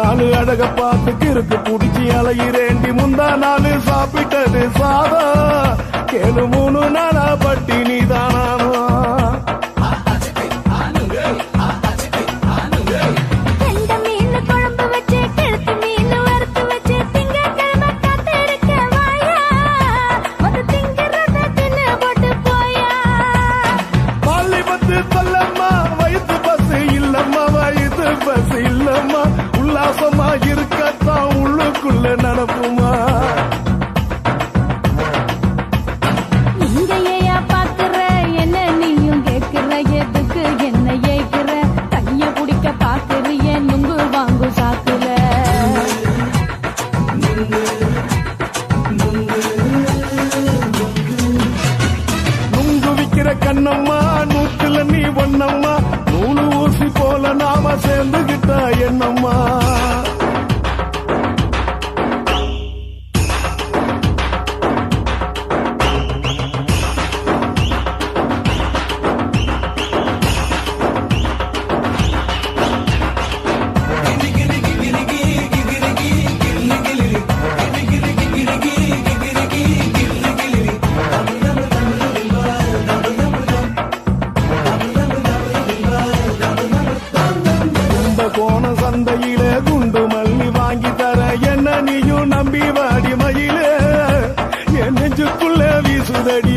நாலு அழக பார்த்து இருக்கு புடிச்சி அலையிறேண்டி முந்தா நாலு சாப்பிட்டது சாதா கேளு 3 நாளா பட்டினி தானானோ உல்லாசமா இருக்கத்தான் உள்ளுக்குள்ள நடப்புமா நீங்க ஏயா பாக்குற என்ன நீயும் கேட்கிற எதுக்கு என்ன ஏய்கிற கைய குடிக்க பாக்குறிய நுங்கு வாங்கு சாக்குற நுங்கு விக்கிற கண்ணம்மா நூத்துல நீ ஒன்னம்மா நூலு ஊசி போல நாம சேர்ந்துகிட்டா என்னம்மா சந்தையிலே குண்டு மல்லி வாங்கி தர என்ன நீயும் நம்பி வாடி மயிலே என் நெஞ்சுக்குள்ள வீசுதடி